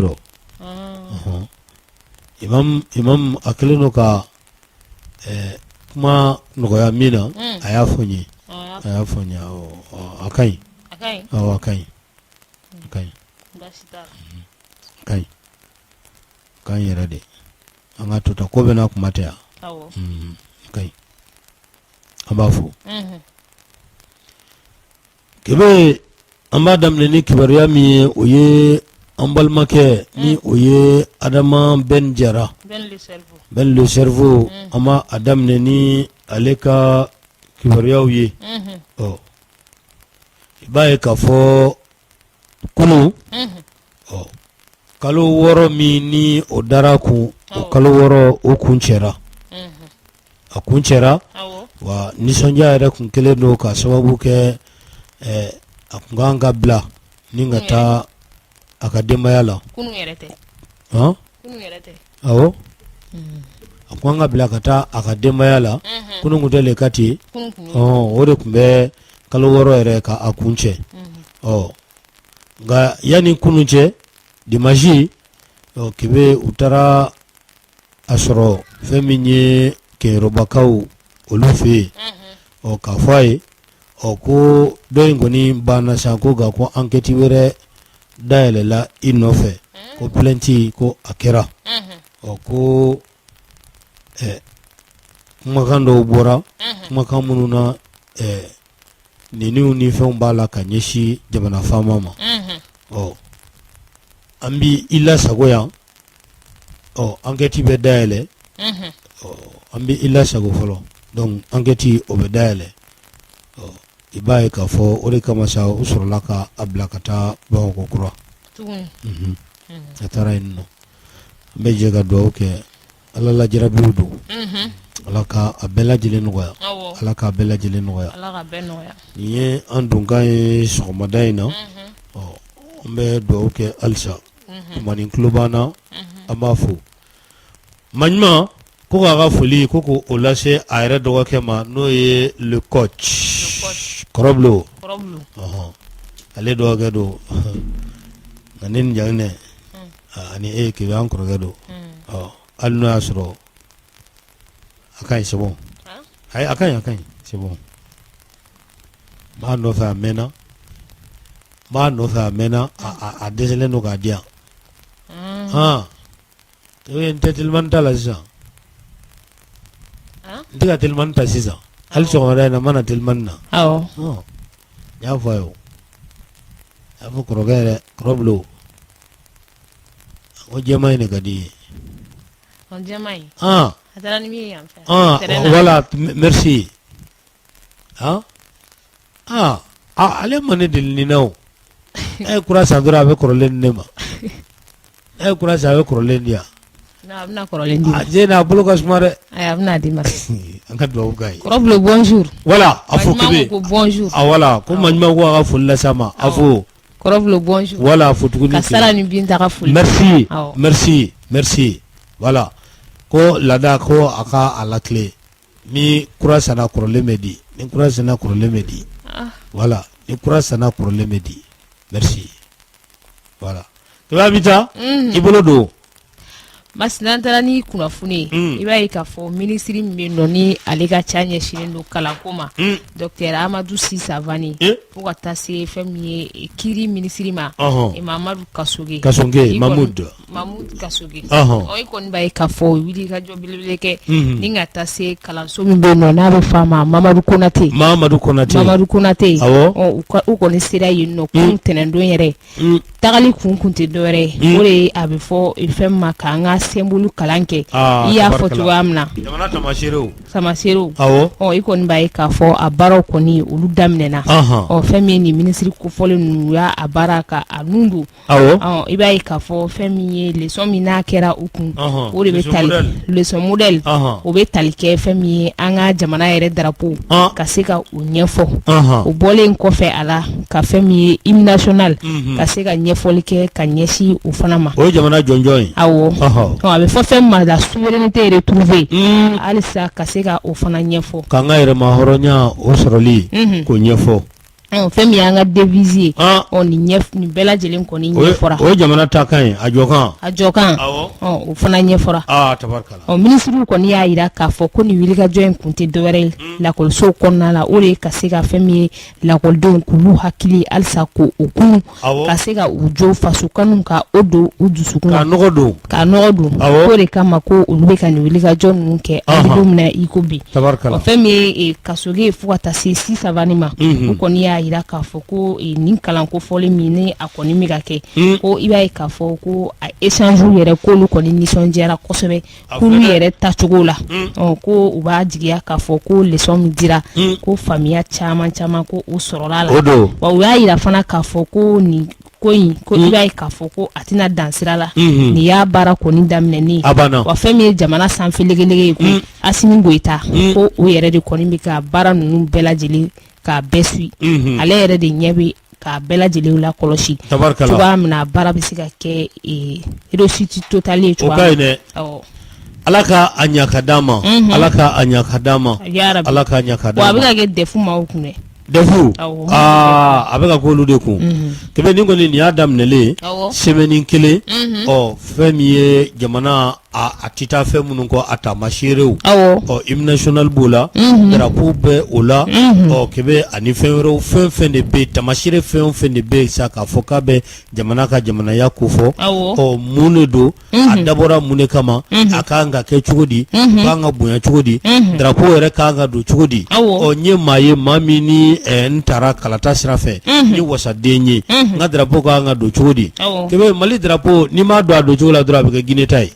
sɔrɔ imam a kɛlen don ka kuma nɔgɔya min na a y'a fɔ n ye a ka ɲi a ka ɲi a ka ɲi yɛrɛ de an ka to ta ko bɛna kuma tɛ yan ka ɲi an b'a fɔ kebe an b'a daminɛ ni kibaruya min ye o ye an balimakɛ ni o ye Adama Ben Jara Ben le cerveau an b'a a daminɛ ni ale ka kibaruyaw ye i b'a ye k'a fɔ kunun kalo 6 min ni o dara kun o kalo 6 o kun cɛra a kun cɛra wa nisɔndiya yɛrɛ kun kelen don ka sababu kɛ a kun kan ka bila ni ka taa a ka denbaya la kunun yɛrɛ tɛ awɔ a kun kan ka bila ka taa a ka denbaya la kunun kun tɛ le ka ten o de kun bɛ kalo 6 yɛrɛ ka a kun cɛ nka yanni kunun cɛ dimanche kebe u taara a sɔrɔ fɛn min ye kɛyɔrɔbakaw olu fɛ yen k'a fɔ a ye ko dɔ in kɔni banna sa ko nka ko enquête wɛrɛ dayɛlɛla i nɔfɛ ko plainte ko a kɛra ko kumakan dɔw bɔra kumakan minnu na niniw ni fɛnw b'a la ka ɲɛsin jamana faama ma an bi i lasago yan enquête bɛ dayɛlɛ an bi i lasago fɔlɔ donc enquête o bɛ dayɛlɛ i b'a ye k'a fɔ o de kama sa u sɔrɔla ka a bila ka taa Bamakɔ kura a taara yen nɔ an bɛ jɛ ka dugawu kɛ Ala lajarabiw don Ala ka a bɛɛ lajɛlen nɔgɔya Ala ka bɛɛ lajɛlen nɔgɔya nin ye an donkan ye sɔgɔmada in na an bɛ dugawu kɛ halisa tumani tulo b'an na an b'a fo maɲuman ko k'a ka foli ko k'o lase a yɛrɛ dɔgɔkɛ ma n'o ye le coach Kɔrɔbulo ale dɔgɔkɛ don nka ne ni Jaginɛ ani e kebe an kɔrɔkɛ don hali n'o y'a sɔrɔ a ka ɲi c'est bon a ka ɲi c'est bon m'a nɔfɛ a mɛnna a dɛsɛlen don k'a di yan n tɛ telimani ta la sisan n tɛ ka telimani ta sisan hali sɔgɔmada in na n ma na telimani na n y'a fɔ a ye a fɔ kɔrɔkɛ yɛrɛ Kɔrɔbulo ko jɛman in de ka di ye voilà merci ale ma ne deli nin na o e kura san dɔrɔn a bɛ kɔrɔlen di ne ma e kura san a bɛ kɔrɔlen di yan a bɛna kɔrɔlen di ma a n'a bolo ka suma dɛ a bɛna di ma an ka dugawu k'a ye Kɔrɔbulo bonjour voilà a fɔ kebe bonjour voilà ko maɲuman ko a ka foli lase a ma a fɔ Kɔrɔbulo bonjour voilà a fɔ tuguni ka sara ni bin ta ka foli merci voilà ko laada ko a ka a lakile ni kura sanna kɔrɔlen bɛ di ni kura sanna kɔrɔlen bɛ di voilà ni kura sanna kɔrɔlen bɛ di merci voilà kɛmɛ bi taa i bolo don Masina taara ni kunnafoni i b'a ye k'a fɔ minisiri min bɛ yen nɔ ni ale ka ca ɲɛsinnen don kalanko ma Dr Amadou Si Savani fo ka taa se fɛn min ye kiiri minisiri ma Mamadu Kasoge Mahmoud Kasoge i kɔni b'a ye k'a fɔ wuli ka jɔ belebele kɛ ni ka taa se kalanso min bɛ yen nɔ n'a bɛ f'a ma Mamadu Konate u kɔni sera yen nɔ kun tɛnɛndon yɛrɛ tagali kun tɛ dɔwɛrɛ ye o de a bɛ fɔ fɛn ma k'an ka sembulu kalan kɛ i y'a fɔ cogoya min na jamana tamaserew i kɔni b'a ye k'a fɔ a baaraw kɔni olu daminɛna fɛn min ye nin minisiri kofɔlen ninnu y'a baara ka a nun don i b'a ye k'a fɔ fɛn min ye leçon min n'a kɛra u kun o de bɛ tali leçon modèle o bɛ tali kɛ fɛn min ye an ka jamana yɛrɛ drapeau ka se ka o ɲɛfɔ o bɔlen kɔfɛ a la ka fɛn min ye hymne national ka se ka ɲɛfɔli kɛ ka ɲɛsin o fana ma o ye jamana jɔnjɔn ye a bɛ fɔ fɛn ma la souveraineté retrouvée halisa ka se ka o fana ɲɛfɔ k'an ka yɛrɛma hɔrɔnya o sɔrɔli k'o ɲɛfɔ fɛn min y'an ka devise nin bɛɛ lajɛlen kɔni ɲɛfɔra. O ye jamana ta kan ye, a jɔ kan. O fana ɲɛfɔra. Tabarikala. Minisiriw kɔni y'a jira k'a fɔ ko nin wulikajɔ in kun tɛ dɔwɛrɛ ye lakɔlisow kɔnɔna la, o de ye ka se ka fɛn min ye lakɔlidenw k'olu hakili halisa ko o kunu, ka se ka u jo faso kanu ka o don u dusukun na. K'a nɔgɔ don. O de kama ko olu bɛ ka nin wulikajɔ ninnu kɛ an bɛ don min na i ko bi. Tabarikala. Fɛn min ye kasoge ye fo ka taa se 6 sabanin ma. O kɔni y'a jira k'a fɔ ko nin kalanko fɔlen min ni a kɔni bɛ ka kɛ, ko i b'a ye k'a fɔ ko a échange yɛrɛ k'olu kɔni nisɔndiyara kosɛbɛ k'olu yɛrɛ tacogo la, ko u b'a jigiya k'a fɔ ko leçon min dira ko faamuya caman ko u sɔrɔla la. Wa u y'a jira fana k'a fɔ ko nin ko i b'a ye k'a fɔ ko a tɛna dan sira la, nin y'a baara kɔni daminɛnen, wa fɛn min ye jamana sanfɛ legelege ye ko Asimi Goyita, ko o yɛrɛ de kɔni bɛ ka baara ninnu bɛɛ lajɛlen k'a bɛɛ suit, ale yɛrɛ de ɲɛ bɛ k'a bɛɛ lajɛlen la kɔlɔsi cogoya min na baara bɛ se ka kɛ réussite totale ye cogoya min na. Ala ka a ɲa ka d'a ma, Ala ka a ɲa ka d'a ma, Ala ka ɲa ka d'a ma. Wa a bɛ ka kɛ defu maaw kun dɛ. Defu a bɛ ka k'olu de kun. Kɛmɛ ni kɔni nin y'a daminɛlen semaine kelen, fɛn min ye jamana a tɛ taa fɛn minnu kɔ a taamaseerew, hymne national b'o la, drapeau bɛ o la, kɛmɛ ani fɛn wɛrɛw fɛn de bɛ yen, taamaseere fɛn o fɛn de bɛ yen sa k'a fɔ k'a bɛ jamana ka jamanaya ko fɔ, mun de don, a dabɔra mun de kama, a kan ka kɛ cogo di, k'an ka bonya cogo di, drapeau yɛrɛ kan ka don cogo di, n ye maa ye maa min ni n taara kalata sira fɛ, ni wasaden ye, n ka drapeau kan ka don cogo di, kɛmɛ Mali drapeau n'i m'a don a don cogo la dɔrɔn a bɛ kɛ Guinée ta ye.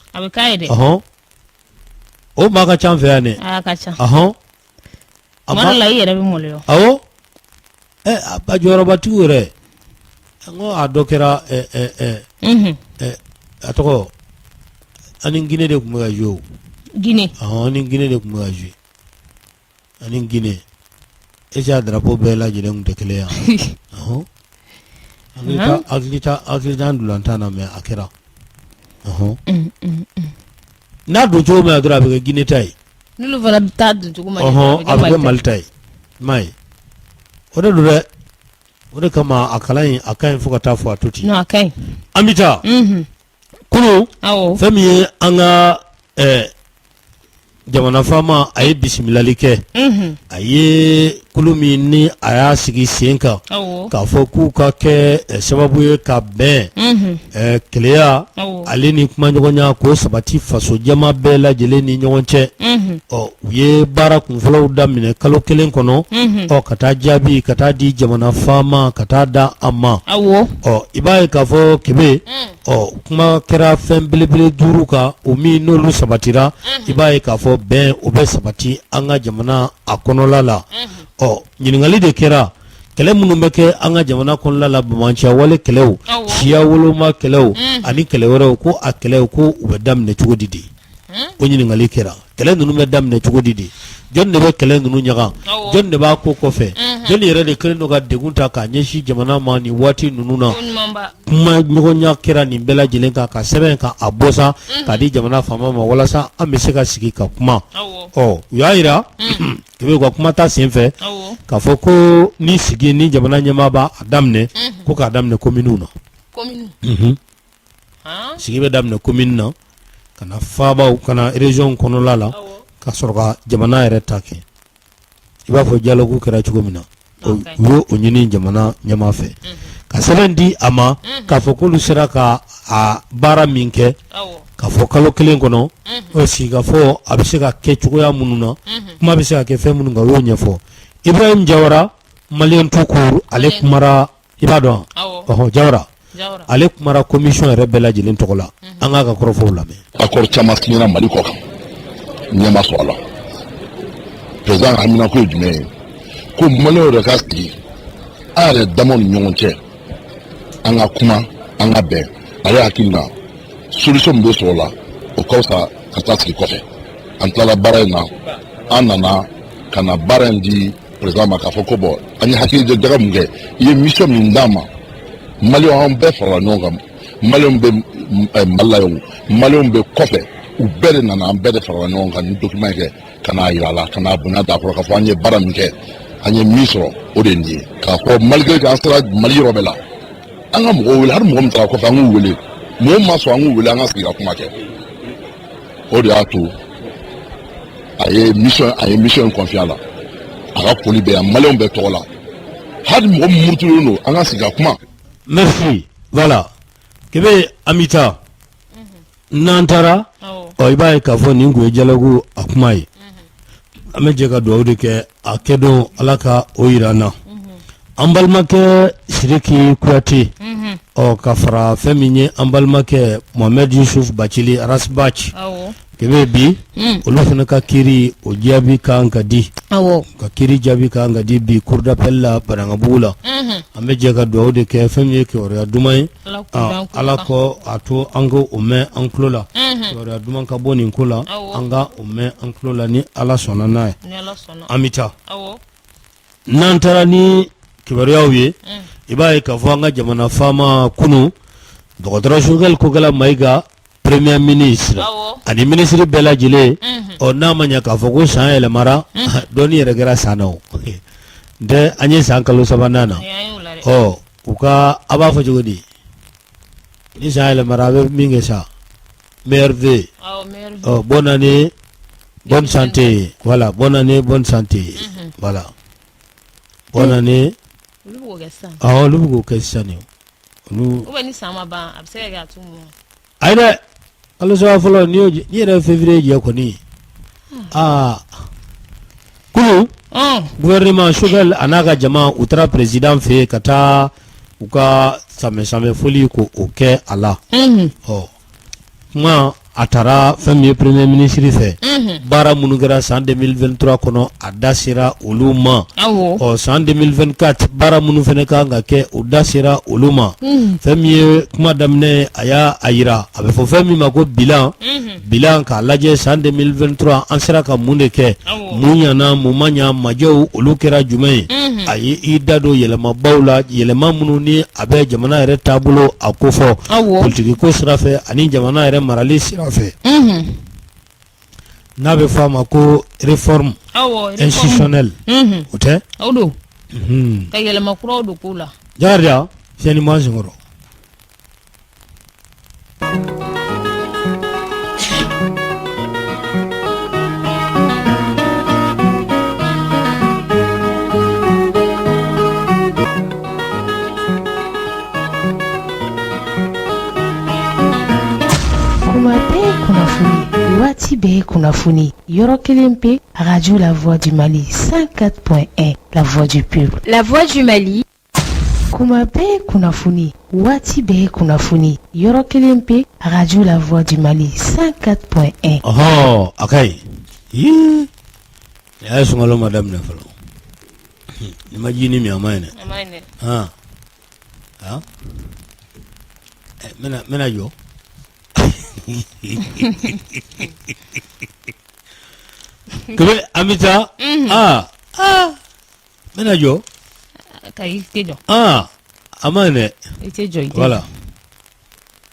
O maa ka ca an fɛ yan dɛ. A ka ca. Tuma dɔ la i yɛrɛ bɛ maloya. Awɔ. A jɔyɔrɔbatigiw yɛrɛ, n ko a dɔ kɛra a tɔgɔ ani Guinée de tun bɛ ka jouer o. Guinée. Ani Guinée de tun bɛ ka jouer. Ani Guinée. Est-ce que a drapeau bɛɛ lajɛlen tun tɛ kelen ye? Hakili t'an dolantan na mais a kɛra. N'a don cogo min na dɔrɔn a bɛ kɛ Guinée ta ye. N'olu fana t'a don cogo ma ɲɛ a bɛ kɛ Mali ta ye. I m'a ye. O de don dɛ. O de kama a kalan in a ka ɲi fo ka taa fɔ a to ten. Non a ka ɲi. An bɛ taa. Kunun. Fɛn min ye an ka jamana faama a ye bisimilali kɛ. A ye kulu min ni a y'a sigi sen kan k'a fɔ k'u ka kɛ sababu ye ka bɛn keleya ale ni kumaɲɔgɔnya k'o sabati faso jama bɛɛ lajɛlen ni ɲɔgɔn cɛ. U ye baara kunfɔlɔw daminɛ kalo kelen kɔnɔ, ka taa jaabi ka taa di jamana faama ka taa da a ma. I b'a ye k'a fɔ kebe kuma kɛra fɛn belebele 5 kan o min n'olu sabatira, i b'a ye k'a fɔ bɛn o bɛ sabati an ka jamana a kɔnɔla la. Ɲininkali de kɛra kɛlɛ minnu bɛ kɛ an ka jamana kɔnɔla la, bamanciya wale kɛlɛw, siya woloma kɛlɛw ani kɛlɛ wɛrɛw, ko a kɛlɛw ko u bɛ daminɛ cogo di de. O ɲininkali kɛra kɛlɛ ninnu bɛ daminɛ cogo di de, jɔn de bɛ kɛlɛ ninnu ɲaga, jɔn de b'a ko kɔfɛ, jɔn yɛrɛ de kɛlen don ka degun ta k'a ɲɛsin jamana ma nin waati ninnu na. Kuma ɲɔgɔnya kɛra nin bɛɛ lajɛlen kan ka sɛbɛn ka a bɔ sa k'a di jamana faama ma walasa an bɛ se ka sigi ka kuma. U y'a jira i bɛ ka kuma ta sen fɛ k'a fɔ ko ni sigi ni jamana ɲɛmaa b'a daminɛ ko k'a daminɛ kominiw na. Sigi bɛ daminɛ komini na ka na faabaw ka na région kɔnɔla la ka sɔrɔ ka jamana yɛrɛ ta kɛ. I b'a fɔ dialogue kɛra cogo min na u y'o ɲini jamana ɲɛmaa fɛ ka sɛbɛn di a ma k'a fɔ k'olu sera ka a baara min kɛ k'a fɔ kalo kelen kɔnɔ sigi ka fɔ a bɛ se ka kɛ cogoya minnu na, kuma bɛ se ka kɛ fɛn minnu kan o y'o ɲɛfɔ. Ibrahim Jawara malien tout court ale kumara, i b'a dɔn Jawara ale kumara commission yɛrɛ bɛɛ lajɛlen tɔgɔ la, an k'a ka kɔrɔfɔw lamɛn. Accord caman signera Mali kɔ kan ɲɛma sɔrɔ a la. Président Amina ko ye jumɛn ye ko maliyɛnw yɛrɛ ka sigi an yɛrɛ damaw ni ɲɔgɔn cɛ an ka kuma an ka bɛn, ale hakili la solution min bɛ sɔrɔ o la o ka fisa ka taa sigi kɔfɛ. An tilala baara in na, an nana ka na baara in di président ma k'a fɔ ko bon an ye hakilijaga min kɛ i ye mission min d'a ma, maliyɛnw an bɛɛ farala ɲɔgɔn kan, maliyɛnw bɛ Mali la yen, maliyɛnw bɛ kɔfɛ, u bɛɛ de nana an bɛɛ de farala ɲɔgɔn kan ni document kɛ ka n'a yira a la ka n'a bonya d'a kɔrɔ k'a fɔ an ye baara min kɛ an ye min sɔrɔ o de ye nin ye k'a fɔ malgré que an sera Mali yɔrɔ bɛɛ la an ka mɔgɔw wele hali mɔgɔ min taara kɔfɛ an k'u wele mɔgɔ ma sɔn an k'u wele an ka sigi ka kuma kɛ o de y'a to a ye mission confié a la a ka foli bɛ yan maliyɛnw bɛɛ tɔgɔ la hali mɔgɔ min murutulen don an ka sigi ka kuma. Merci. Voilà. Kebe Amita. N'an taara i b'a ye k'a fɔ nin kun ye dialogue a kuma ye an bɛ jɛ ka dugawu de kɛ a kɛ don Ala ka o yira an na an balimakɛ Sidiki Kuyate ka fara fɛn min ye an balimakɛ Mohamed Yusuf Bacili Arasbac kebe bi olu fana ka kiiri o jaabi kan ka di ka kiiri jaabi kan ka di bi cour d'appel la Barangabugu la an bɛ jɛ ka dugawu de kɛ fɛn min ye kibaruya duman ye Ala ko a to an ka o mɛn an tulo la kibaruya duman ka bɔ nin ko la an ka o mɛn an tulo la ni Ala sɔnna n'a ye an bɛ taa n'an taara ni kibaruyaw ye i b'a ye k'a fɔ an ka jamana faama kunu dɔgɔtɔrɔ Sogɛl Kokɛla Mayiga premier ministre ani ministre bɛɛ lajɛlen n'a ma ɲɛ k'a fɔ ko san yɛlɛmara dɔɔni yɛrɛ kɛra san na o n an ye san kalo sabanan na u ka a b'a fɔ cogo di ni san yɛlɛmara a bɛ min kɛ sa meilleur vœu bonne année bonne santé voilà bonne année bonne santé voilà bonne année olu bɛ k'o kɛ sisan ni san ma ban a bɛ se ka kɛ a t'u mɔ ayi dɛ kalo saba fɔlɔ ni yɛrɛ février jɛ kɔni kunu gouvernement Sogɛl a n'a ka jama u taara président fɛ yen ka taa u ka samɛ foli ko o kɛ a la kuma a taara fɛn min ye premier ministre fɛ baara minnu kɛra san 2023 kɔnɔ a da sera olu ma san 2024 baara minnu fɛnɛ kan ka kɛ o da sera olu ma fɛn min ye kuma daminɛ a y'a yira a bɛ fɔ fɛn min ma ko bilan k'a lajɛ san 2023 an sera ka mun de kɛ mun ɲana mun ma ɲa majɛw olu kɛra jumɛn ye a ye i da don yɛlɛmabaw la yɛlɛma minnu ni a bɛ jamana yɛrɛ taabolo a ko fɔ politiki ko sira fɛ ani jamana yɛrɛ marali sira fɛ n'a bɛ fɔ a ma ko réforme institutionnelle o tɛ o don ka yɛlɛma kuraw don ko la Jakariya fiɲɛni ma senkɔrɔ Wati be kunafuni yoro kelen pe radio La Voix du Mali 104.1 La Voix du Peuple. La Voix du Mali. Kuma be kunafuni wati be kunafuni yoro kelen pe radio La Voix du Mali 104.1. Oh, okay. Ya sungalo madame ne falo. Ni majini mi amaine. Mena yo. Kebe Amita mena jo kai kejo amane itejo voilà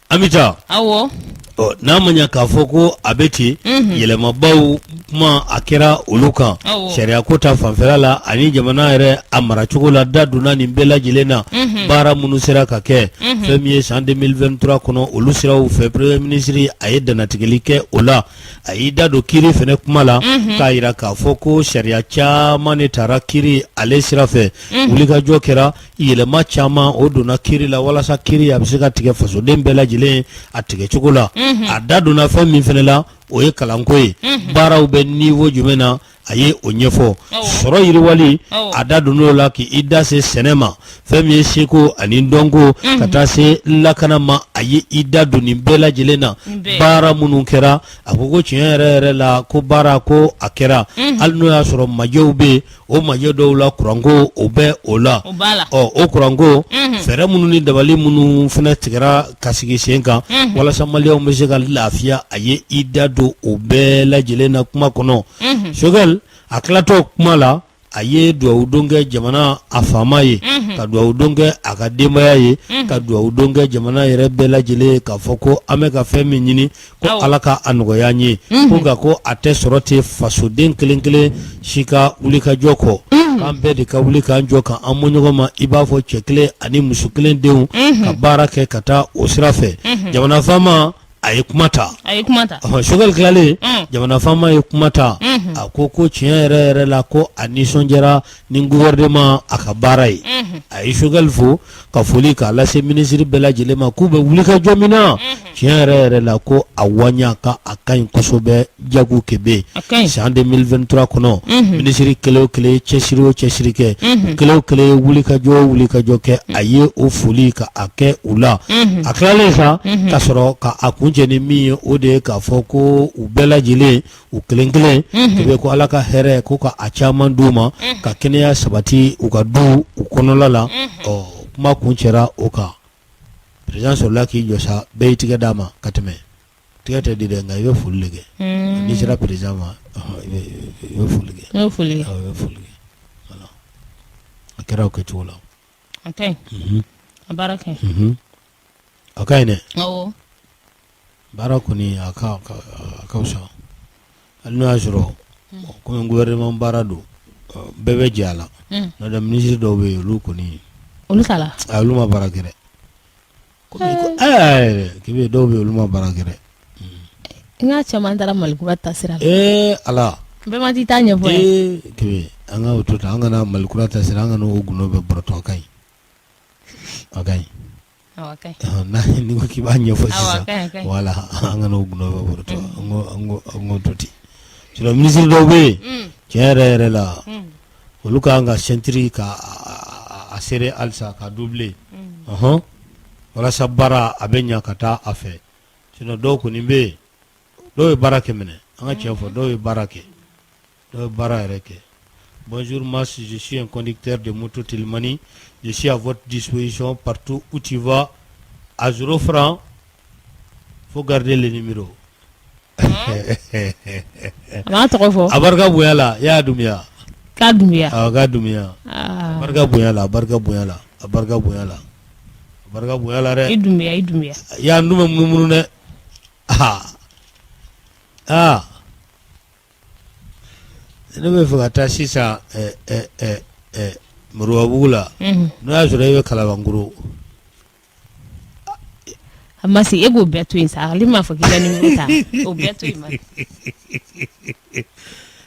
Amita n'a ma ɲa k'a fɔ ko a bɛ ten yɛlɛmabaw kuma a kɛra olu kan sariya ko ta fanfɛla la ani jamana yɛrɛ a maracogo la da donna nin bɛɛ lajɛlen na baara minnu sera ka kɛ fɛn min ye san 2023 kɔnɔ olu siraw fɛ premier ministre a ye dannatigɛli kɛ o la a y'i da don kiiri fɛnɛ kuma la k'a yira k'a fɔ ko sariya caman de taara kiiri ale sira fɛ wulikajɔ kɛra yɛlɛma caman o donna kiiri la walasa kiiri a bɛ se ka tigɛ fasoden bɛɛ lajɛlen a tigɛcogo la a da donna fɛn min fɛnɛ la o ye kalanko ye baaraw bɛ niveau jumɛn na a ye o ɲɛfɔ sɔrɔ yiriwali a da donn'o la k'i da se sɛnɛ ma fɛn min ye seko ani dɔnko ka taa se lakana ma a ye i da don nin bɛɛ lajɛlen na baara minnu kɛra a ko tiɲɛ yɛrɛ yɛrɛ la ko baara ko a kɛra hali n'o y'a sɔrɔ majɛw bɛ o majɛ dɔw la kuranko o bɛ o la o kuranko fɛɛrɛ minnu ni dabali minnu fana tigɛra ka sigi sen kan walasa maliyɛnw bɛ se ka lafiya a ye i da don o bɛɛ lajɛlen na kuma kɔnɔ Sogɛl a tilatɔ kuma la a ye duwawu don kɛ jamana a faama ye ka duwawu don kɛ a ka denbaya ye ka duwawu don kɛ jamana yɛrɛ bɛɛ lajɛlen k'a fɔ ko an bɛ ka fɛn min ɲini ko ala ka a nɔgɔya an ye ko nka ko a tɛ sɔrɔ ten fasoden kelen kelen si ka wulikajɔ kɔ k'an bɛɛ de ka wuli k'an jɔ ka an mɔ ɲɔgɔn ma i b'a fɔ cɛ kelen ani muso kelen denw ka baara kɛ ka taa o sira fɛ jamana faama a ye kuma ta Choguel tilalen jamana faama ye kuma ta a ko tiɲɛ yɛrɛ yɛrɛ la ko a nisɔndiyara ni gouvernement a ka baara ye a ye Choguel fo ka foli k'a lase ministre bɛɛ lajɛlen ma k'u bɛ wulikajɔ min na tiɲɛ yɛrɛ yɛrɛ la ko a waɲa ka a ka ɲi kosɛbɛ Diagu Kebe san 2023 kɔnɔ ministre kelen o kelen cɛsiri o cɛsiri kɛ kelen o kelen ye wulikajɔ kɛ a ye o foli ka a kɛ u la a tilalen sa ka sɔrɔ ka a kun cɛ ni min ye o de ye k'a fɔ ko u bɛɛ lajɛlen u kelen kelen Kebe ko ala ka hɛrɛ ko ka a caman d'u ma ka kɛnɛya sabati u ka du u kɔnɔla la kuma kun cɛra o kan président sɔrɔla k'i jɔ sa bɛɛ y'i tigɛ d'a ma ka tɛmɛ tigɛ tɛ di dɛ nka i bɛ foli de kɛ n'i sera président ma i bɛ foli kɛ voilà a kɛra o kɛcogo la a ka ɲi dɛ baara kɔni a ka fisa hali n'o y'a sɔrɔ komi gouvernement baara don bɛɛ bɛ jɛ a la n'o tɛ ministre dɔw bɛ yen olu kɔni olu ma baara kɛ dɛ Kebe dɔw bɛ yen olu ma baara kɛ dɛ n ka caman taara Malikura taasira la ala bɛɛ ma t'i ta ɲɛfɔ ye Kebe an ka o to tan an kana Malikura taasira an kana o gundo bɛ bɔrɔtɔ a ka ɲi ni ko k'i b'a ɲɛfɔ sisan wala an kana o gundo bɛ bɔrɔtɔ an ko to ten sinon ministre dɔw bɛ yen tiɲɛ yɛrɛ la olu kan ka sentiri ka a sere halisa ka double walasa baara a bɛ ɲa ka taa a fɛ sinon dɔw kɔni bɛ yen dɔw ye baara kɛ minɛ an ka tiɲɛ fɔ dɔw ye baara yɛrɛ kɛ bonjour Mas, je suis un conducteur de moto Telimani, je suis à votre disposition partout où tu vas à 0 francs, faut garder le numéro. Abarka Bouyala, ya Dumia. Ka Dumia. Ka Dumia. Abarka Bouyala, Abarka Bouyala re. Idumia. Ya ndume munumunu ne. Ne bɛ fɛ ka taa sisan Moribabugu la n'o y'a sɔrɔ e bɛ Kalabankoro a ma se e b'o bɛɛ to yen sa ale m'a fɔ k'i ka numéro ta o bɛɛ to yen ma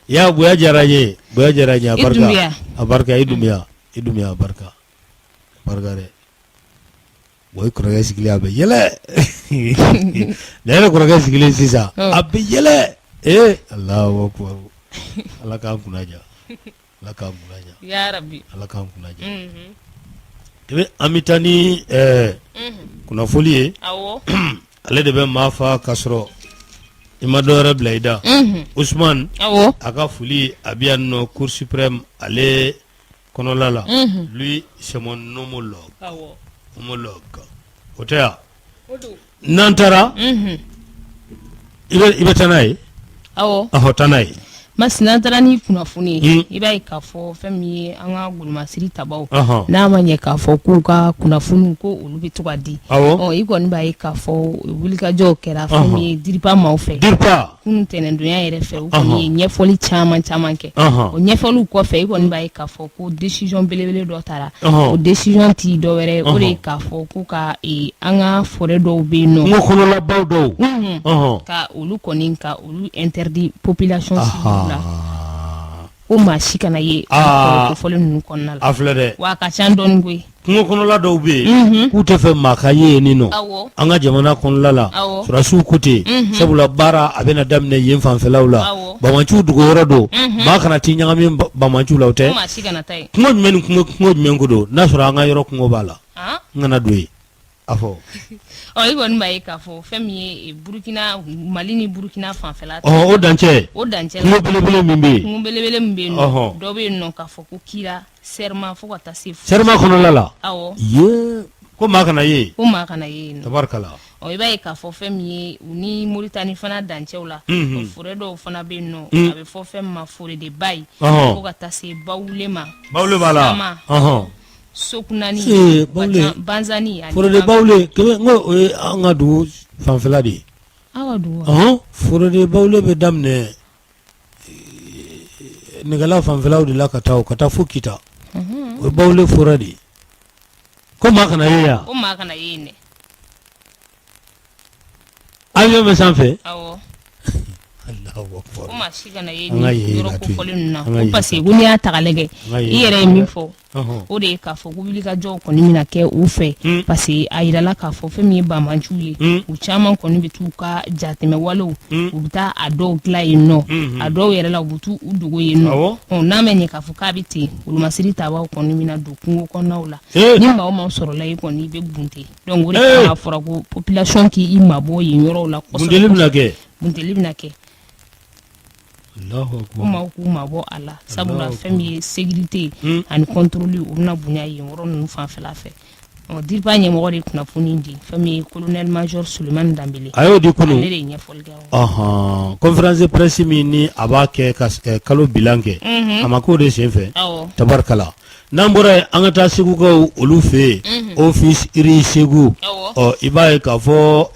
ya Boya diyara n ye Abarka Idumia Abarka dɛ o ye kɔrɔkɛ sigilen a bɛ yɛlɛ ne yɛrɛ kɔrɔkɛ sigilen sisan a bɛ yɛlɛ Allahu Akbar ala k'an kunnaja ya rabbi ala k'an kunnaja an bɛ taa ni kunnafoli ye ale de bɛ maa fa ka sɔrɔ i ma dɔ wɛrɛ bila i da Usman a ka foli a bɛ yan nɔ Cour suprême ale kɔnɔla la lui c'est mon homologue o tɛ yan n'an taara i bɛ taa n'a ye taa n'a ye Masina taara ni kunnafoni i b'a ye k'a fɔ fɛn min ye an ka golomasiri tabaw n'a ma ɲɛ k'a fɔ k'u ka kunnafoni ko olu bɛ to ka di i kɔni b'a ye k'a fɔ wulikajɔw kɛra fɛn min ye diripa maaw fɛ kunun tɛnɛndonya yɛrɛ fɛ u kɔni ye ɲɛfɔli caman kɛ o ɲɛfɔliw kɔfɛ i kɔni b'a ye k'a fɔ ko décision belebele dɔ taara o décision t'i dɔ wɛrɛ o de ye k'a fɔ ko ka an ka forêt dɔw bɛ yen nɔ kungo kɔnɔlabaw dɔw ka olu kɔni ka olu interdit population ko maa si kana ye kofɔlen ninnu kɔnɔna la a filɛ dɛ wa a ka ca dɔɔni koyi kungo kɔnɔla dɔw bɛ yen k'u tɛ fɛ maa ka ye nin nɔ an ka jamana kɔnɔla la surasiw ko ten sabula baara a bɛna daminɛ yen fanfɛlaw la bamanciw dogo yɔrɔ don maa kana t'i ɲagami bamanciw la o tɛ kungo jumɛn ni kungo jumɛn ko don n'a sɔrɔ an ka yɔrɔ kungo b'a la n kana don yen a fɔ i kɔni b'a ye k'a fɔ fɛn min ye Burukina Mali ni Burukina fanfɛla o dancɛ kungo belebele min bɛ yen dɔ bɛ yen nɔ k'a fɔ ko Kira Serma fo ka taa se Serma kɔnɔla la ye ko maa kana ye yen tabarikala o i b'a ye k'a fɔ fɛn min ye u ni Moritani fana dancɛw la o fure dɔw fana bɛ yen nɔ a bɛ fɔ fɛn min ma fure de ba ye fo ka taa se bawule ma b'a la sokunani banzani fure de bawule kɛmɛ ngo o ye an ka dugu fanfɛla de ye aw ka dugu fure de bawule bɛ daminɛ nɛgɛla fanfɛlaw de la ka taa fo Kita o ye bawule fure de ye ko maa kana ye ya ko maa kana ye ne avion bɛ sanfɛ awɔ Allahu akbar ko maa si kana ye ni yɔrɔ kofɔlen ninnu na ko parce que ko n'i y'a ta k'a lajɛ i yɛrɛ ye min fɔ o de ye k'a fɔ ko wulikajɔw kɔni bɛna kɛ u fɛ parce que a yirala k'a fɔ fɛn min ye banbanciw ye u caman kɔni bɛ t'u ka jatɛmɛ walew u bɛ taa a dɔw dilan yen nɔ a dɔw yɛrɛ la u bɛ t'u dogo yen nɔ n'a ma ɲɛ k'a fɔ k'a bɛ ten wolomasiri tabaw kɔni bɛna don kungo kɔnɔnaw la ni maa o maa sɔrɔla i kɔni i bɛ bunte donc o de kama a fɔra ko population k'i mabɔ yen yɔrɔw la kosɛbɛ bunteli bɛna kɛ kuma k'u mabɔ a la sabula fɛn min ye sécurité ani contrôle o bɛna bonya yen yɔrɔ ninnu fanfɛla fɛ DIRPA ɲɛmɔgɔ de kunnafoni di fɛn min ye colonel major Sulemani Danbele a y'o di kunun ale de ye ɲɛfɔli kɛ conférence de presse min ni a b'a kɛ ka kalo bilan kɛ a ma k'o de senfɛ tabarikala n'an bɔra yen an ka taa segukaw olu fɛ yen office iri segu i b'a ye k'a fɔ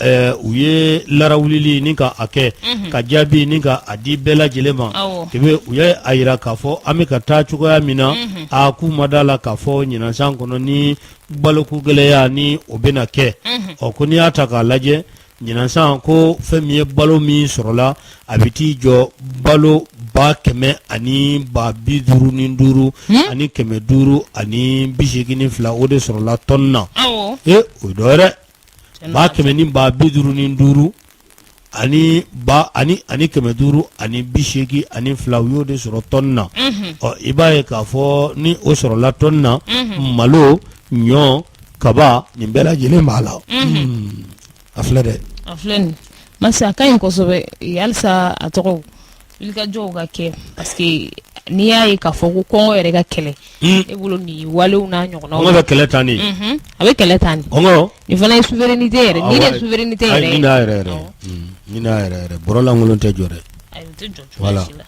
u ye larawulili ni ka a kɛ ka jaabi ni ka a di bɛɛ lajɛlen ma u ye a yira k'a fɔ an bɛ ka taa cogoya min na a k'u ma d'a la k'a fɔ ɲinan kɔnɔ ni baloko gɛlɛya ni o bɛna kɛ ko n'i y'a ta k'a lajɛ ɲinan ko fɛn min ye balo min sɔrɔla a bɛ t'i jɔ balo 100 ani 55 ani 500 ani 82 o de sɔrɔla tɔn na o ye dɔ wɛrɛ 100 ni 55 ani 500 ani 82 ani 2 u y'o de sɔrɔ tɔn na i b'a ye k'a fɔ ni o sɔrɔla tɔn na malo ɲɔ kaba nin bɛɛ lajɛlen b'a la a filɛ dɛ a filɛ nin masa a ka ɲi kosɛbɛ halisa a tɔgɔ wulikajɔw ka kɛ parce que n'i y'a ye k'a fɔ ko kɔngɔ yɛrɛ ka kɛlɛ e bolo nin walew n'a ɲɔgɔnnaw kɔngɔ bɛ kɛlɛ tan ni a bɛ kɛlɛ tan ni kɔngɔ nin fana ye souveraineté yɛrɛ ni ye souveraineté yɛrɛ ni n'a yɛrɛ bɔrɔ lankolon tɛ jɔ dɛ ayi o tɛ jɔ cogoya si la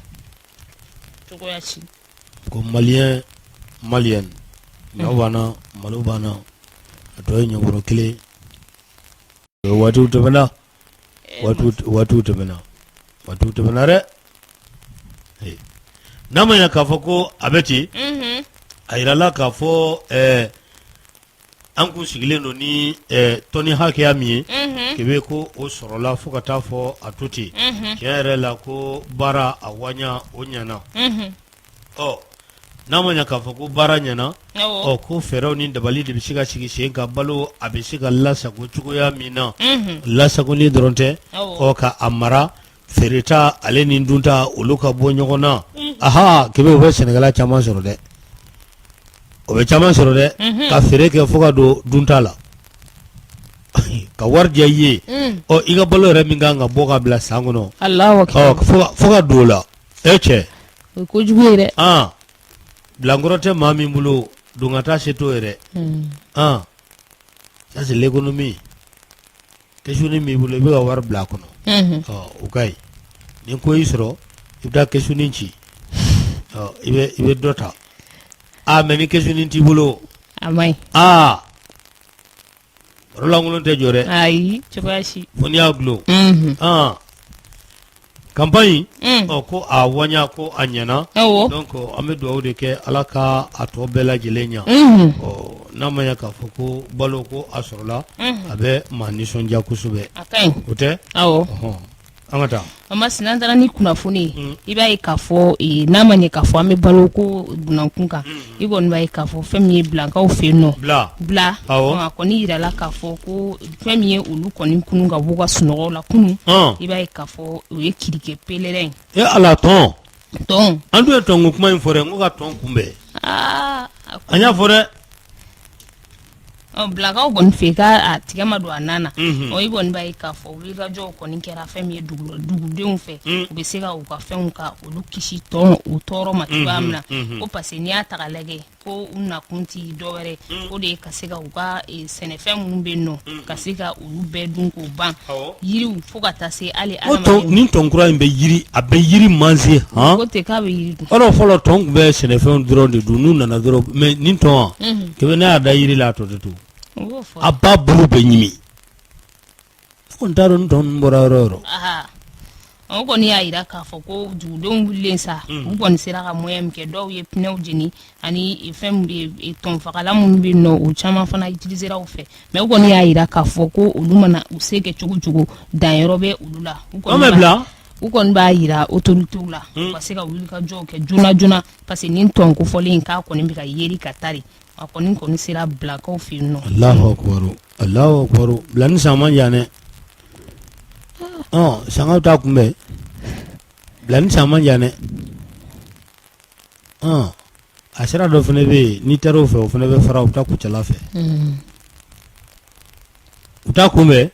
cogoya si ko maliyɛn ɲɔ banna malo banna a tɔ ye ɲɛbɔrɔ kelen waatiw tɛmɛna dɛ n'a ma ɲɛ k'a fɔ ko a bɛ ten a yirala k'a fɔ an kun sigilen don ni tɔni hakɛya min ye kebe ko o sɔrɔla fo ka taa fɔ a to ten tiɲɛ yɛrɛ la ko baara a waɲa o ɲɛna n'a ma ɲɛ k'a fɔ ko baara ɲɛna ko fɛɛrɛw ni dabali de bɛ se ka sigi sen ka balo a bɛ se ka lasago cogoya min na lasagoli dɔrɔn tɛ ka a mara feereta ale ni dunta olu ka bɔ ɲɔgɔn na kebe o bɛ sɛnɛkɛla caman sɔrɔ dɛ ka feere kɛ fo ka don dunta la ka wari diya i ye i ka balo yɛrɛ min kan ka bɔ ka bila san kɔnɔ fo ka don o la cɛ o ye kojugu ye dɛ bilankɔrɔ tɛ maa min bolo don ka taa se t'o yɛrɛ ça c'est l'économie question min b'i bolo i bɛ ka wari bila a kɔnɔ o ka ɲi ni ko y'i sɔrɔ i bɛ taa question ci i bɛ dɔ ta mais ni question t'i bolo a ma ɲi baro lankolon tɛ jɔ dɛ ayi cogoya si fo n'i y'a gulon campagne ko a waɲa ko a ɲɛna donc an bɛ dugawu de kɛ ala ka a tɔ bɛɛ lajɛlen ɲa n'a ma ɲɛ k'a fɔ ko balo ko a sɔrɔla a bɛ maa nisɔndiya kosɛbɛ a ka ɲi o tɛ an ka taa mama sinan taara ni kunnafoni i b'a ye k'a fɔ n'a ma ɲɛ k'a fɔ an bɛ balo ko dunankun kan i kɔni b'a ye k'a fɔ fɛn min ye bilankaw fɛ yen nɔ bila a kɔni yirala k'a fɔ ko fɛn min ye olu kɔni kunun ka bɔ ka sunɔgɔw la kunun i b'a ye k'a fɔ o ye kirike pelɛrɛn ye ala tɔn an dun ye tɔnko kuma in fɔ dɛ n ko ka tɔn kunbɛn an y'a fɔ dɛ bilakaw kɔni fɛ k'a tigɛ ma don a nan na i kɔni b'a ye k'a fɔ wulikajɔw kɔni kɛra fɛn min ye dugudenw fɛ u bɛ se ka u ka fɛnw ka olu kisi u tɔɔrɔ ma cogoya min na ko parce que n'i y'a ta k'a lajɛ ko u nakun ti dɔwɛrɛ o de ye ka se ka u ka sɛnɛfɛn minnu bɛ yen nɔ ka se ka olu bɛɛ dun k'o ban yiriw fo ka taa se hali adamadenw nin tɔnkura in bɛ yiri a bɛ yiri manse han ko ten k'a bɛ yiri dun alors fɔlɔ tɔn tun bɛ sɛnɛfɛnw dɔrɔn de dun n'u nana dɔrɔn mais nin tɔn kɛmɛ ne y'a da yiri la a tɔ tɛ to a b'a bolo bɛ ɲimi ko n t'a dɔn nin tɔn ninnu bɔra yɔrɔ o yɔrɔ o kɔni y'a jira k'a fɔ ko dugudenw wulilen sa u kɔni sera ka moyen min kɛ dɔw ye pinɛw jeni ani fɛn tɔnfagalan minnu bɛ yen nɔ o caman fana utilisera u fɛ mais u kɔni y'a jira k'a fɔ ko olu mana u se kɛ cogo cogo danyɔrɔ bɛ olu la u kɔni b'a jira autorités la u ka se ka wulikajɔw kɛ joona joona parce que nin tɔn kofɔlen in k'a kɔni bɛ ka yeri ka tari a kɔni sera bilakaw fɛ yen nɔ. Allahu akbar bilani san man jan dɛ sangaw t'a kunbɛn bilani san man jan dɛ a sira dɔ fana bɛ yen n'i taara o fɛ o fana bɛ fara u ta kucala fɛ u t'a kunbɛn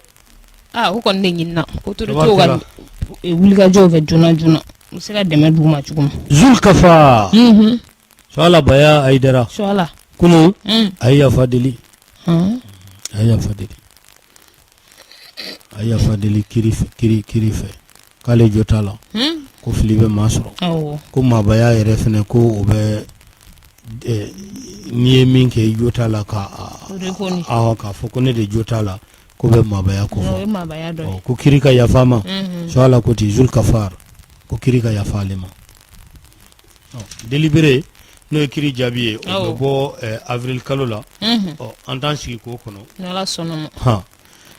o kɔni de ɲinina autorités ka wulikajɔw kɛ joona joona u bɛ se ka dɛmɛ d'u ma cogo min. Zulkafa Suala Baya Aidara Suala kunu a ye yafa deli a ye yafa deli kiri fɛ k'ale jo t'a la ko fili bɛ maa sɔrɔ ko maabaya yɛrɛ fɛnɛ ko o bɛ n'i ye min kɛ i jo t'a la k'a fɔ ko ne de jo t'a la ko bɛ maabaya ko fɔ ko kiri ka yafa ma Suala ko ti Zulkafar ko kiri ka yafa ale ma délibéré n'o ye kiri jaabi ye o bɛ bɔ avril kalo la an t'an sigi k'o kɔnɔ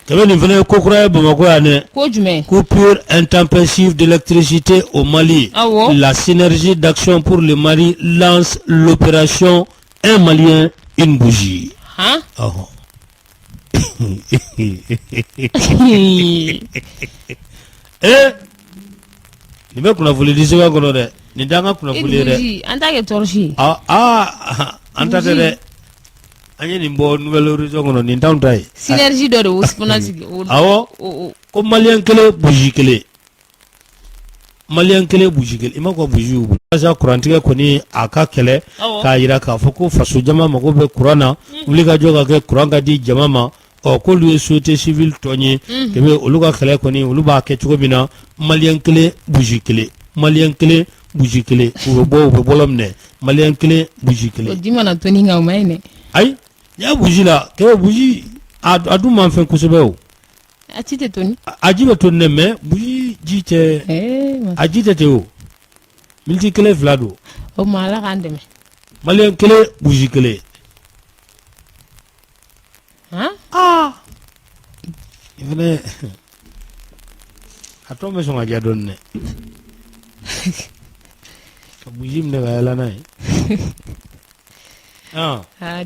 kɛmɛ nin fana ye ko kura ye Bamakɔ yan dɛ ko jumɛn coupure intempestive d'électricité au Mali la synergie d'action pour le Mali lance l'opération un Malien une bougie nin bɛ kunnafoni di sɛbɛn kɔnɔ dɛ nin t'an ka kunnafoni ye dɛ an t'a kɛ tɔrɔsi an ta tɛ dɛ an ye nin bɔ nouvelle horizon kɔnɔ nin t'anw ta ye synergie dɔ de y'o fana sigi ko maliyɛn kelen bougie kelen bougie kelen i ma ko bougie u walasa kurantigɛ kɔni a ka kɛlɛ k'a jira k'a fɔ ko faso jama mago bɛ kuran na wulikajɔ ka kɛ kuran ka di jama ma k'olu ye société civile tɔn ye kɛmɛ olu ka kɛlɛ kɔni olu b'a kɛ cogo min na maliyɛn kelen bougie kelen u bɛ bɔlɔ minɛ maliyɛn kelen bougie kelen. o ji mana to ni nka o ma ɲi dɛ. ayi n'i y'a bougie la kɛmɛ bougie a dun man fɛn kosɛbɛ o. a ji tɛ toni. a ji bɛ toni dɛ mais bougie ji tɛ a ji tɛ ten o miniti kelen fila don. o ma ala k'an dɛmɛ. maliyɛn kelen bougie kelen. i fana a tɔ bɛ sɔn ka diya dɔɔnin dɛ ka bougie minɛ ka yala n'a ye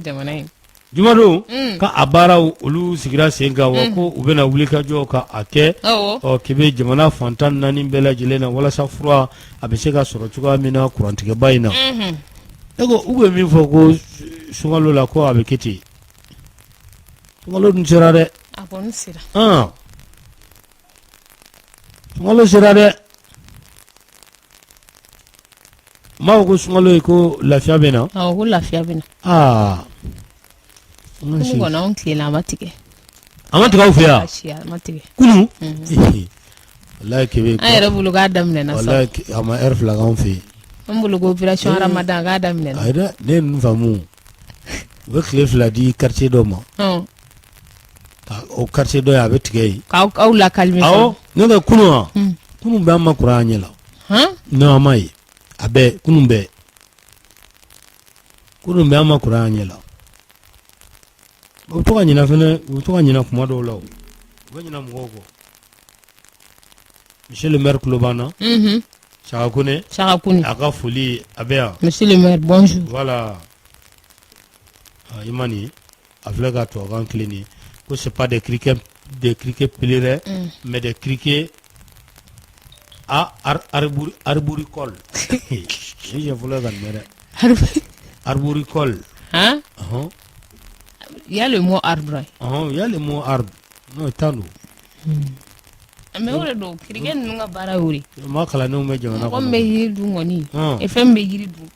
jamana in jumadon ka a baaraw olu sigira sen kan wa ko u bɛna wulikajɔ ka a kɛ k'i bɛ jamana fantan naani bɛɛ lajɛlen na walasa fura a bɛ se ka sɔrɔ cogoya min na kurantigɛba in na e ko u bɛ min fɔ ko sunkalo la ko a bɛ kɛ ten sunkalo dun sera dɛ a kɔni sera sunkalo sera dɛ maa ko sunkalo ye ko lafiya bɛ na ko lafiya bɛ na kunu kɔni anw tilela a ma tigɛ aw fɛ yan a ma tigɛ kunu walayi kebe an yɛrɛ bolo k'a daminɛna sa walayi a ma heure fila k'anw fɛ yen an bolo ko opération Ramadan k'a daminɛna ayi dɛ ne ye ninnu faamu u bɛ tile fila di quartier dɔ ma o quartier dɔ ye a bɛ tigɛ yen k'aw lakalime awɔ ne ka kunu wa kunu bɛ an ma kuran an ɲɛ la non an ma ye a bɛɛ kunu bɛɛ kunu bɛ an ma kuran an ɲɛ la u bɛ to ka ɲinɛ fɛnɛ u bɛ to ka ɲinɛ kuma dɔw la o u bɛ ɲinɛ mɔgɔw kɔ monsieur le maire tulo b'an na Saka Kone a ka foli a bɛ yan monsieur le maire bonjour voilà i ma nin a filɛ ka tubabukan tilen nin ko c'est pas des criquets pèlerins mais des criquets arboricoles ni je fɔlɔ ka nin mɛn dɛ arboricole il y a le mot arbre il y a le mot arbre non tan don mais o de don criquet ninnu ka baara y'o de ye maa kalandenw bɛ jamana kɔnɔ mɔgɔ min bɛ yiri dun kɔni fɛn min bɛ yiri dun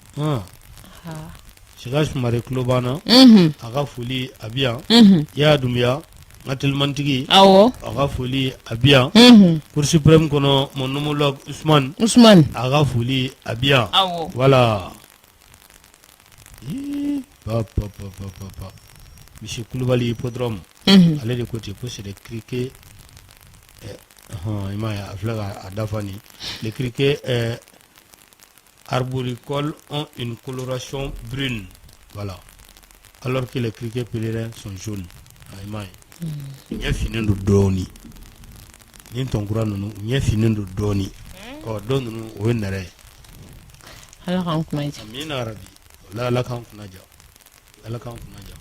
Sigas Mare Klobana aga foli abiya ya dumya ngatel mantigi awo aga foli abiya Cour suprême kono mon homologue Ousmane aga foli abiya awo voilà papa monsieur Koulibaly hippodrome allez de côté pour c'est des criquets imaya aflaga adafani les criquets arboricoles ont une coloration brune, voilà, alors que les criquets pèlerins sont jaunes. Il y a fini de doni. Il y a ton grand nom, il y a fini de doni. Oh, donne-nous où est-ce que Allah kan kunaja. Amin arabi. La kan kunaja. La kan kunaja.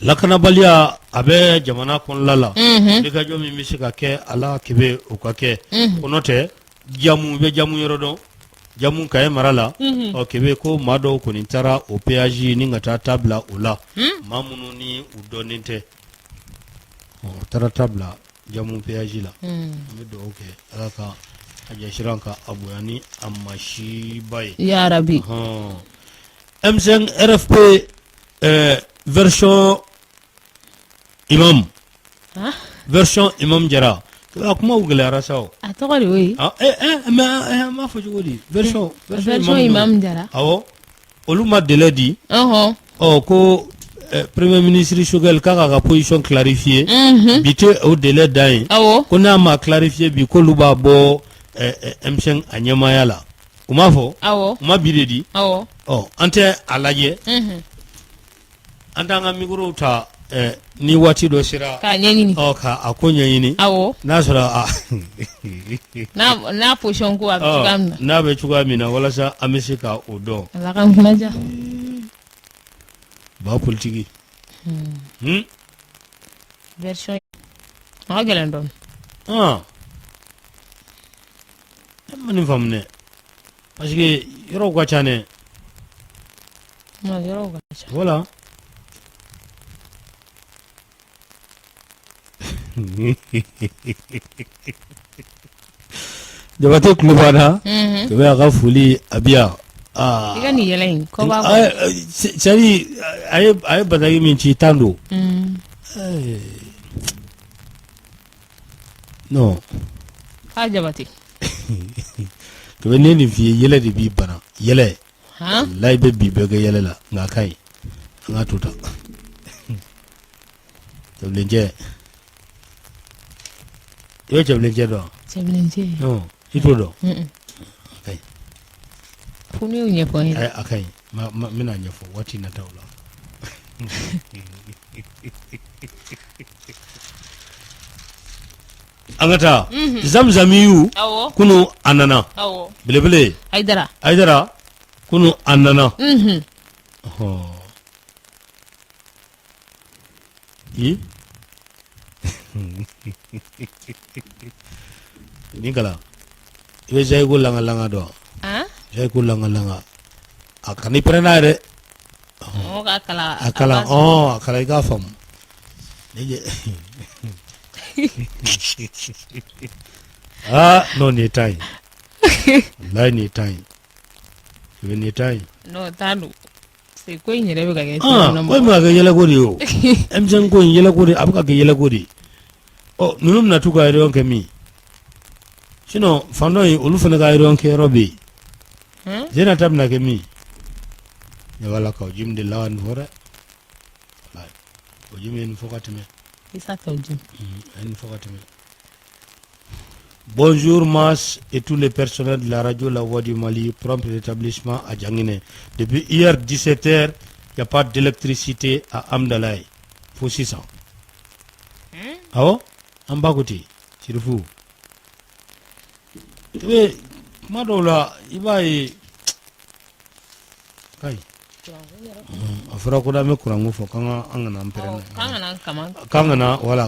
La kanabalia abe jamana kon lala. Dega jo mi misika ke ala kebe okake. Onote jamu be jamu yorodo. Jamu kaye marala o kebe ko mado ko ni tara o péage ni ngata tabla ula mamunu ni udoninte o tara tabla jamu péage la medo okay alaka aja shiranka abuyani amashi bay ya rabbi M5 RFP version imam version imam jara kuma ugala sao a tɔgɔ de oyi ma fɔ cogo di version imam jara awɔ olu ma délai di ko premier ministre Choguel k'a ka position clarifier bi tɛ o délai dan ye ko n'a ma clarifier bi k'olu b'a bɔ M5 a ɲɛmaaya la u m'a fɔ u ma bi de di an tɛ a lajɛ an t'an ka micro ta ni waati dɔ sera k'a ɲɛɲini ka a ko ɲɛɲini n'a sɔrɔ n'a position ko a bɛ cogoya min na n'a bɛ cogoya min na walasa an bɛ se ka o dɔn Ala k'an kunaja ba politique version a ka gɛlɛn dɔɔni ne ma nin faamu dɛ parce que yɔrɔw ka ca dɛ yɔrɔw ka ca voilà Jabate Klubana kebe a ka foli abiya i ka nin yɛlɛ in ko b'a sari a ye bataki min ci 10 don non k'a Jabate kebe ne nin f'i ye yɛlɛ de b'i bana yɛlɛ wallahi bɛ bi bɛɛ kɛ yɛlɛ la nka a ka ɲi an ka to ta cɛbilencɛ i bɛ cɛbilencɛ dɔn cɛbilencɛ i t'o dɔn a ka ɲi fo ne y'o ɲɛfɔ n ye a ka ɲi n bɛna ɲɛfɔ waati nataw la an ka taa zamzamiyu kunu a nana belebele ayidara kunu a nana ni kala i bɛ jayi ko langa dɔn jayi ko langa a ka ni pɛrɛnna yɛrɛ a kala i k'a faamu non nin ye tan ye wallahi nin ye tan ye i bɛ nin ye tan ye non t'a don ko in yɛrɛ bɛ ka kɛ ko in bɛ ka kɛ yɛlɛko de ye o M5 ko in yɛlɛko de a bɛ ka kɛ yɛlɛko de ninnu bɛna t'u ka réunion kɛ min sinon fan dɔ in olu fana ka réunion kɛyɔrɔ bɛ yen Zena ta bɛna kɛ min ne b'ala ka o ji min de la nin fɔ dɛ o ji min ye nin fɔ ka tɛmɛ nin fɔ ka tɛmɛ. Bonjour Mas et tous les personnels de la radio La Voix du Mali, prompt rétablissement à Djangine. Depuis hier 17h, il n'y a pas d'électricité à Amdalaï. Faut 600. Ah bon? En bas côté, c'est le fou. Mais, Madola, il va y... a fɔra ko da me kuranko fɔ k'an ka an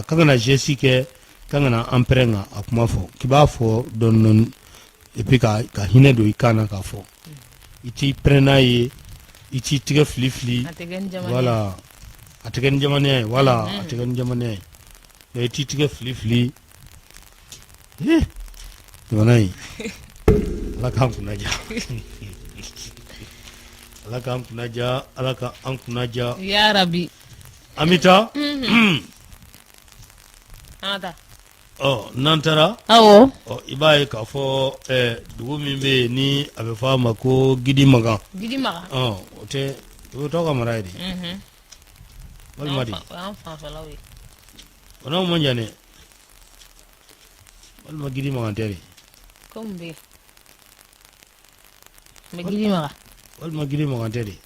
kana geste kɛ k'an kana emprunt nka a kuma fɔ k'i b'a fɔ dɔɔni et puis ka hinɛ don i kan na k'a fɔ i t'i prɛn n'a ye i t'i tigɛ fili voilà a tɛ kɛ ni jamaniya ye voilà a tɛ kɛ ni jamaniya ye mais i t'i tigɛ fili jamana in Ala k'an kunna diya alaka ankunaja alaka ankunaja ya rabbi amita ata nantara awo ibaye ka fo dugu min be ni abe fa ma ko gidi maga ote o to ka mara idi walmadi ona mo njane walma gidi maga tere kombe magidi maga walma gidi maga tere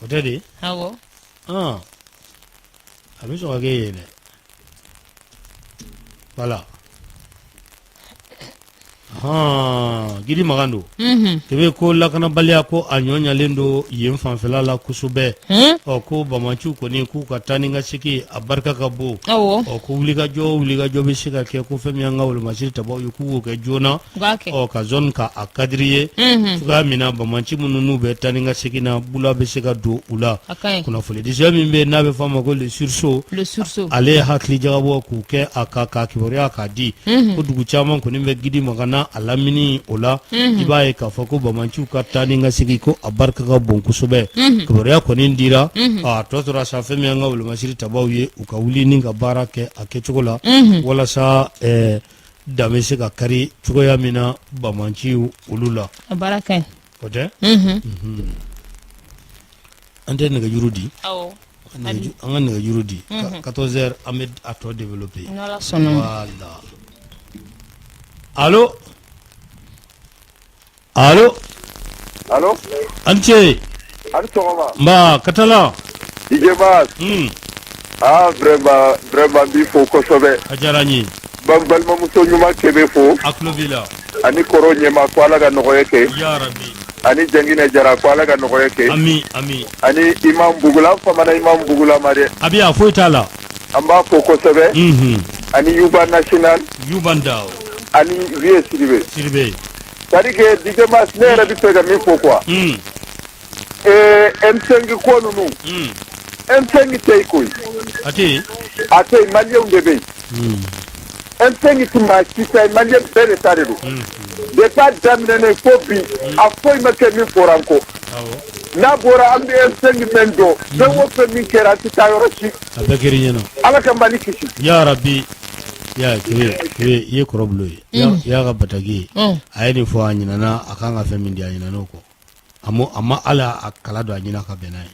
otedi awo ami so ga yene voilà gidi magando tebe ko lakana balya ko anyonya lendo yen fanfela la kusube ko bamanchu ko ni ku ka taninga siki abarka kabo ko wuliga jo be sika ke ko femi anga wol masiri tabo yuku ko jona ka zone ka akadriye fuga mina bamanchi mununu be taninga siki na bula be sika do ula kuna fule dizami be na be fama ko le sursaut ale hakli jagabo ku ke akaka kiboria ka di ko dugu chama ko ni be gidi magana alamini ola ibaye ka fako bamanchu ka taninga sigi ko abarka ka bonku sobe kibariya ko nindira totora sa femi anga wul masiri tabawiye uka wuli ninga barake akechogola wala sa damese ka kari chugoya mina bamanchi ulula baraka ote ante nga yurudi anga nga yurudi 14h amed ato développer voilà Allô Anche Ma katala Igemas vraiment bifo kosobe ajarani bambal mamuso nyuma kebe fo aklobila ani koro nyema ko ala ga nogoyeke ya rabbi ani jangine jara ko ala ga nogoyeke ami ani imam bugula famana imam bugula mare abia fo itala amba fo kosobe ani yuba national yubandao ani vie siribe c'est-à-dire que Digemas ne rabi pega mi fo quoi M5 ko nunu M5 tay koy ate malien bebe M5 tuma kita malien bere tare do de pas damine fobi a foi make mi foranko na bora ambi M5 mendo de wo pe mi kera ti tayorochi abekeri nyeno ala kambali kishi ya rabbi ya kire ye koroblo ya ga batagi ayeni fo anyina na akanga femindi anyina noko amma ala akala do anyina ka benai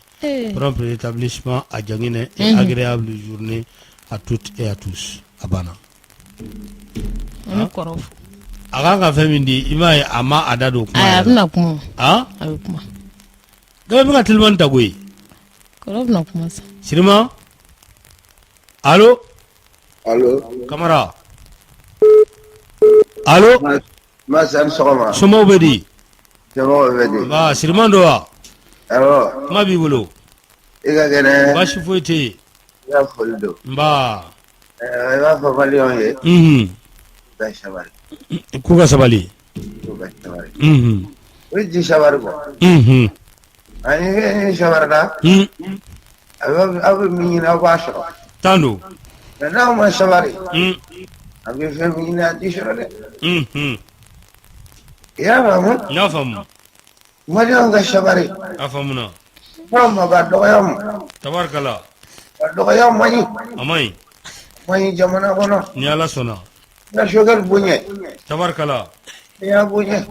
propre établissement a jangine et agréable journée à toutes et à tous abana korof akanga femindi imaye ama adado kuma ayabna kuma kuma gabe ka tilman tagoyi korof na kuma sirima allô Kamara. Allô Masan Soma. Somo bedi. Ba Sirmando wa. Alo. Ma bi bolo. Iga gene. Ba shifoite. Ya foldo. Ba. Ba fa valion he. Ba shabari. Kuga sabali. Uji shabari ko. Ani shabari da. Abu mina washo. Tando. Na ma shabari. Abi femina dishore. Ya mamu. Ya famu. Marion ga shabari. Afamuna. Mama ba doyam. Tabarkala. Ba doyam mani. Amai. Mani jamana kono. Ni ala sona. Na sugar bunye. Tabarkala. Ya bunye.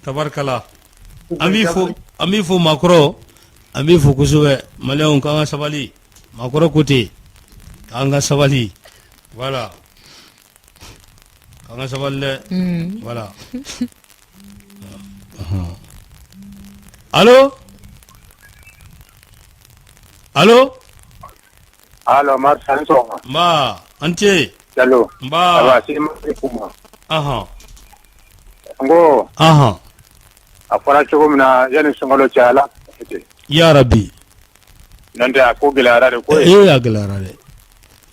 Tabarkala. Amifo makro. Amifo kusuwe Maleon kanga sabali. Makro kuti. Kanga sabali. Voilà. Kanga sabali. Voilà. Allô? Allô, Marsan Soma. Ma, ante. Hello. Ba. Aba sima kuma. Ngo. Afara chugo mina yani sungalo chala. Ya Rabbi. Nande ako gilara de ko. Ya gilara de.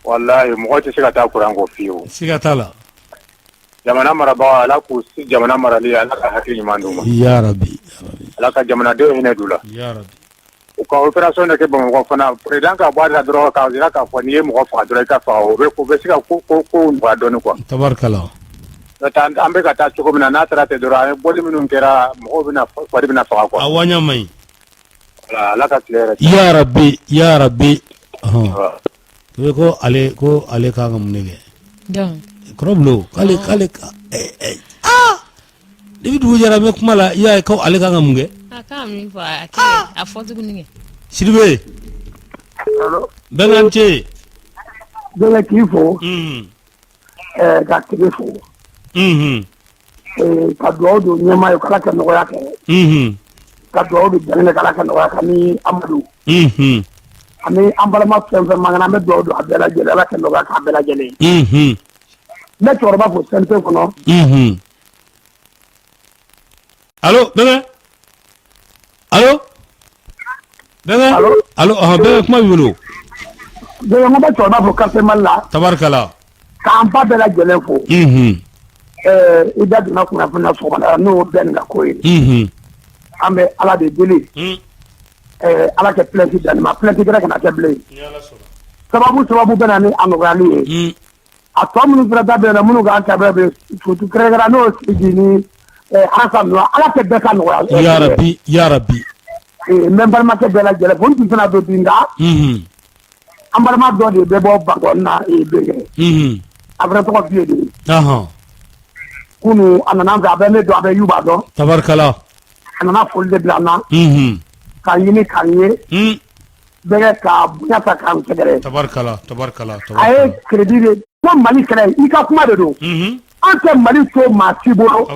Wallahi mo ko siga ta kurango fiyo. Siga tala. Jamana maraba ala ku si jamana marali ala ka hakili manduma. Ya Rabbi. Ala ka jamana de hine dula. Ya Rabbi. Ka operation de ke bon ko fana president ka bwa dro ka zira ka fo ni mo fa dro ka fa o be ko be siga ko ba don ko. Tabarkala. an bɛ ka taa cogo min na n'a taara ten dɔrɔn an ye bɔli minnu kɛra mɔgɔw bɛna fari bɛna faga quoi. A waɲa man ɲi. Voilà ala ka tile yɛrɛ. Ya rabbi. Ko ale ka mun ne kɛ. Kɔrɔblo k'ale David dugu jɛra bɛ kuma la i y'a ye ko ale ka mun kɛ. A ka min fɔ a fɔ tuguni kɛ. Sidibe. Allo. Bɛnkɛ ce. Bɛnkɛ k'i fo. Ka tigi fo. Ka dugawu don ɲɛmaa ye k'ala ka nɔgɔya kɛ. Ka dugawu don Janɛ k'ala ka nɔgɔya kɛ ni Amadu. Ani an balima fɛn fɛn mankan an bɛ dugawu don a bɛɛ lajɛlen ala ka nɔgɔya k'a bɛɛ lajɛlen. Ne cɛkɔrɔba fo CNT kɔnɔ. Allo Bɛnkɛ. Allo. Bɛnkɛ. Allo Bɛnkɛ kuma b'i bolo. Bɛnkɛ n bɛ cɛkɔrɔba fo quartier Mali la. Tabarikala. K'an ba bɛɛ lajɛlen fo. I da donna kunnafoni na sɔgɔmada n'o bɛɛ nin ka ko ye. An bɛ ala de deli. Ala kɛ plainte d'anima ma plainte gɛrɛ kana kɛ bilen. Sababu bɛ na ni a nɔgɔyali ye. A tɔ minnu fana ta bɛ na minnu k'an ta bɛ surtout kɛrɛnkɛrɛn n'o sigi ni Alasan ninnu ala tɛ bɛɛ ka nɔgɔya. Ya rabbi. N bɛ n balimakɛ bɛɛ lajɛlen fo n tun tɛna don bi nka an balima dɔ de bɛ bɔ Bakɔrɔni na Bɛnkɛ. A fana tɔgɔ Biye de. Kunu a nana an fɛ a bɛ ne dɔn a bɛ Yuba dɔn. Tabarikala. A nana foli de bila n na. K'a ɲini k'an ye. Bɛnkɛ ka bonya ta k'an sɛgɛrɛ. Tabarikala. A ye crédit de ko Mali kɛlɛ i ka kuma de don. An tɛ Mali to maa si bolo.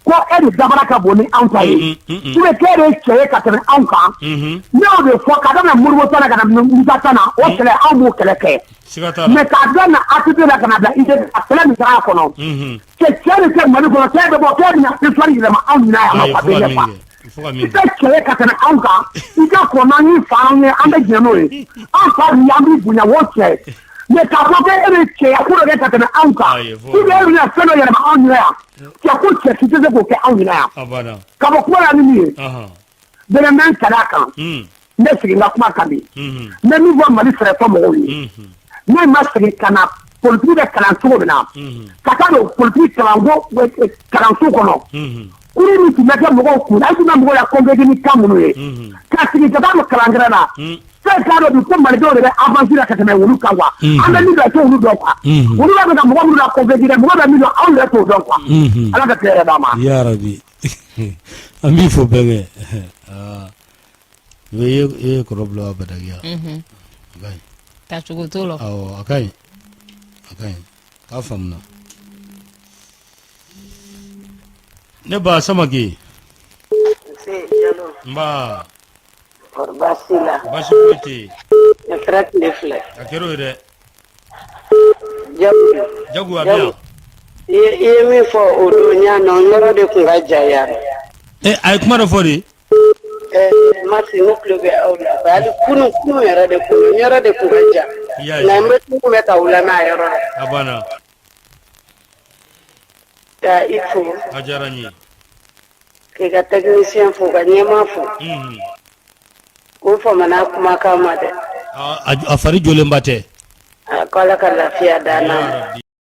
Ko e de dabara ka bon ni anw ta ye. Ou bien k'e de ye cɛ ye ka tɛmɛ anw kan. Ne y'o de fɔ ka daminɛ Modibo ta la ka na Musa ta la o kɛlɛ anw b'o kɛlɛ kɛ. Mais k'a daminɛ ATT la ka na bila IDP a kɛlɛ min kɛra a kɔnɔ. Cɛ de tɛ Mali kɔnɔ cɛ bɛ bɔ k'e bɛna histoire yɛlɛma anw ɲinɛ yan nɔ ka bɛ ɲɛfa. I tɛ cɛ ye ka tɛmɛ anw kan i ka kɔn n'an y'i fa anw ye an bɛ diɲɛ n'o ye. An fa min an b'i bonya o cɛ. Mais k'a fɔ k'e bɛ cɛya ko dɔ kɛ ka tɛmɛ anw kan ou bien e bɛna fɛn dɔ yɛlɛma anw ɲinɛ yan. Cɛ ko cɛ si tɛ se k'o kɛ anw ɲinɛ yan. Ka bɔ kuma la ni min ye. Bɛnɛ mɛ n ka d'a kan. Ne segin n ka kuma kan bi. N bɛ min fɔ Mali fɛrɛfɔ mɔgɔw ye. Ne ma segin ka na politique bɛ kalan cogo min na. Ka taa don politique kalanso kɔnɔ. Kuru min tun bɛ kɛ mɔgɔw kun hali tun bɛ mɔgɔw la convaincre ni kan minnu ye. Ka sigi ka taa don kalangɛrɛ la. Fɛn k'a dɔn bi ko Malidenw de bɛ avancer la ka tɛmɛ olu kan quoi. An bɛ min dɔn i t'olu dɔn quoi. Olu b'a fɛ ka mɔgɔ minnu la convaincre dɛ mɔgɔ bɛ min dɔn anw yɛrɛ t'o dɔn quoi. Ala ka tile yɛrɛ d'an ma. Ya rabbi. An b'i fo Bɛnkɛ. I ye kɔrɔbɔrɔ a badagiya. Tacogo t'o la. Awɔ a ka ɲi k'a faamuna. Ne ba Samake. Nba. Basi la. Basi foyi tɛ yen. Ne kɛra tile filɛ. A kɛra o ye dɛ. Jago a bɛ yan. I ye min fɔ o don n y'a nɔ yɔrɔ de tun ka jan yan. A ye kuma dɔ fɔ de. Masi ne tulo bɛ aw la hali kunun yɛrɛ de kun yɔrɔ de tun ka jan. Nka n bɛ tugu bɛ ka wula n'a yɔrɔ la. A banna. Ka i fo. A diyara n ye. K'i ka technicien fo ka ɲɛmaa fo. Ko famana kumakan ma dɛ. A fari jolenba tɛ. Ko Ala ka lafiya d'an na.